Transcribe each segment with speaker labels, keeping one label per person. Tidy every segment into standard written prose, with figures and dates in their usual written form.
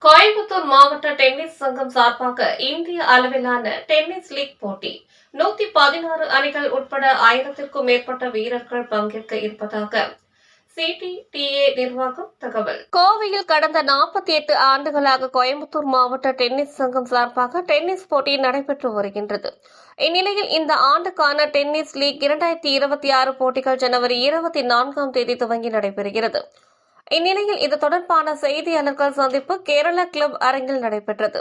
Speaker 1: கோயம்புத்தூர் மாவட்ட டென்னிஸ் சங்கம் சார்பாக இந்திய அளவிலான டென்னிஸ் லீக் போட்டி 116 அணிகள் உட்பட 1000க்கும் மேற்பட்ட வீரர்கள் பங்கேற்க இருப்பதாக சிடிடிஏ நிர்வாகம் தகவல். கோவையில் கடந்த 48 ஆண்டுகளாக கோயம்புத்தூர் மாவட்ட டென்னிஸ் சங்கம் சார்பாக டென்னிஸ் போட்டி நடைபெற்று வருகின்றது. இந்நிலையில் இந்த ஆண்டுக்கான டென்னிஸ் லீக் 2026 போட்டிகள் ஜனவரி 24ஆம் தேதி துவங்கி நடைபெறுகிறது. இந்நிலையில் இது தொடர்பான செய்தியாளர்கள் சந்திப்பு கேரள கிளப் அரங்கில் நடைபெற்றது.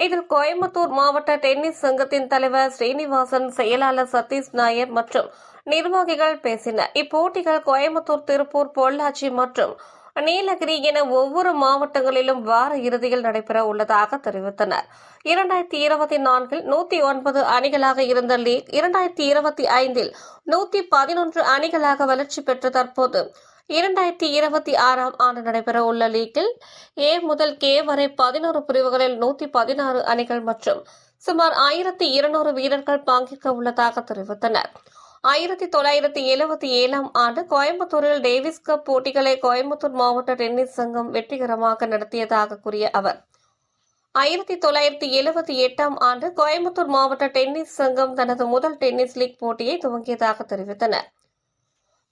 Speaker 1: இதில் கோயம்புத்தூர் மாவட்ட டென்னிஸ் சங்கத்தின் தலைவர் ஸ்ரீனிவாசன், செயலாளர் சதீஷ் நாயர் மற்றும் நிர்வாகிகள் பேசினர். இப்போட்டிகள் கோயம்புத்தூர், திருப்பூர், பொள்ளாச்சி மற்றும் நீலகிரி என ஒவ்வொரு மாவட்டங்களிலும் வார இறுதியில் நடைபெற உள்ளதாக தெரிவித்தனர். 2024இல் 109 அணிகளாக இருந்த லீக் 2025இல் 111 அணிகளாக வளர்ச்சி பெற்று தற்போது 2026ஆம் ஆண்டு நடைபெற உள்ள லீக்கில் ஏ முதல் கே வரை 11 பிரிவுகளில் 116 அணிகள் மற்றும் சுமார் 1200 வீரர்கள் பங்கேற்க உள்ளதாக தெரிவித்தனர். 1977ஆம் ஆண்டு கோயம்புத்தூரில் டேவிஸ் கப் போட்டிகளை கோயம்புத்தூர் மாவட்ட டென்னிஸ் சங்கம் வெற்றிகரமாக நடத்தியதாக கூறிய அவர், 1978ஆம் ஆண்டு கோயம்புத்தூர் மாவட்ட டென்னிஸ் சங்கம் தனது முதல் டென்னிஸ் லீக் போட்டியை துவங்கியதாக தெரிவித்தனர்.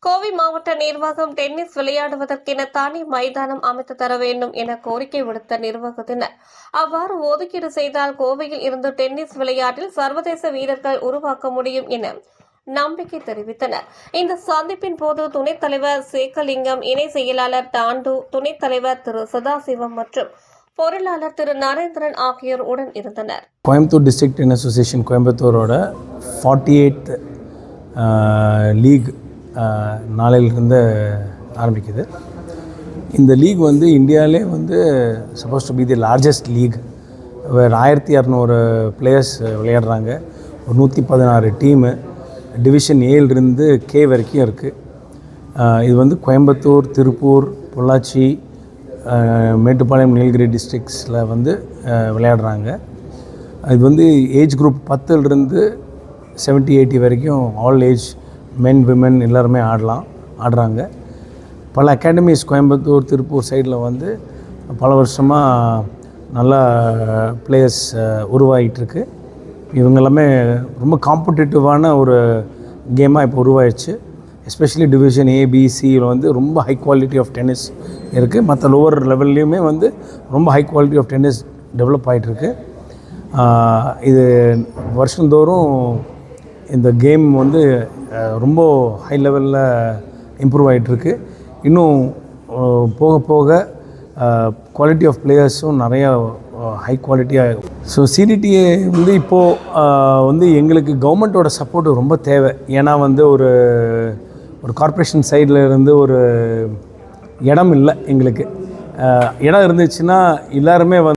Speaker 1: கோவை மாவட்ட நிர்வாகம் டென்னிஸ் விளையாடுவதற்கென தனி மைதானம் அமைத்து தர வேண்டும் என கோரிக்கை விடுத்த நிர்வாகத்தினர் அவ்வாறு ஒதுக்கீடு செய்தால் கோவையில் இருந்து டென்னிஸ் விளையாட்டில் சர்வதேச வீரர்கள் உருவாக்க முடியும் என நம்பிக்கை தெரிவித்தனர். இந்த சந்திப்பின் போது துணைத் தலைவர் சேகலிங்கம், இணை செயலாளர் டாண்டு, துணைத் தலைவர் திரு சதாசிவம் மற்றும் பொருளாளர் திரு நரேந்திரன் ஆகியோர் உடன் இருந்தனர்.
Speaker 2: கோயம்புத்தூர் டிஸ்ட்ரிக்ட் டென்னிஸ் அசோசியேஷன் கோயம்புத்தூரோட 48th லீக் நாளையிலிருந்து ஆரம்பிக்குது. இந்த லீக் வந்து இந்தியாவிலே வந்து suppose to be the largest league. வேறு 1200 பிளேயர்ஸ் விளையாடுறாங்க. ஒரு 116 டீமு டிவிஷன் ஏலிருந்து கே வரைக்கும் இருக்குது. இது வந்து கோயம்புத்தூர், திருப்பூர், பொள்ளாச்சி, மேட்டுப்பாளையம், நீலகிரி டிஸ்ட்ரிக்ஸில் வந்து விளையாடுறாங்க. இது வந்து ஏஜ் குரூப் 10லிருந்து 70-80 வரைக்கும் ஆல் ஏஜ் மென், விமென் எல்லாருமே ஆடுறாங்க. பல அகாடமிஸ் கோயம்புத்தூர், திருப்பூர் சைடில் வந்து பல வருஷமாக நல்லா பிளேயர்ஸ் உருவாகிட்டுருக்கு. இவங்க எல்லாமே ரொம்ப காம்படிட்டிவான ஒரு கேமாக இப்போ உருவாயிடுச்சு. எஸ்பெஷலி டிவிஷன் ஏ, பி, சியில் வந்து ரொம்ப ஹை குவாலிட்டி ஆஃப் டென்னிஸ் இருக்குது. மற்ற லோவர் லெவல்லையுமே வந்து ரொம்ப high quality of tennis develop ஆகிட்டுருக்கு. இது வருஷந்தோறும் இந்த கேம் வந்து ரொம்ப ஹை லெவலில் இம்ப்ரூவ் ஆகிட்டுருக்கு. இன்னும் போக போக குவாலிட்டி ஆஃப் பிளேயர்ஸும் நிறையா ஹை குவாலிட்டியாக. ஸோ சிடிடிஏ வந்து இப்போது வந்து எங்களுக்கு கவர்மெண்ட்டோட சப்போர்ட் ரொம்ப தேவை. ஏன்னா வந்து ஒரு கார்ப்பரேஷன் சைடில் இருந்து ஒரு இடம் இல்லை எங்களுக்கு. இடம் இருந்துச்சுன்னா எல்லாருமே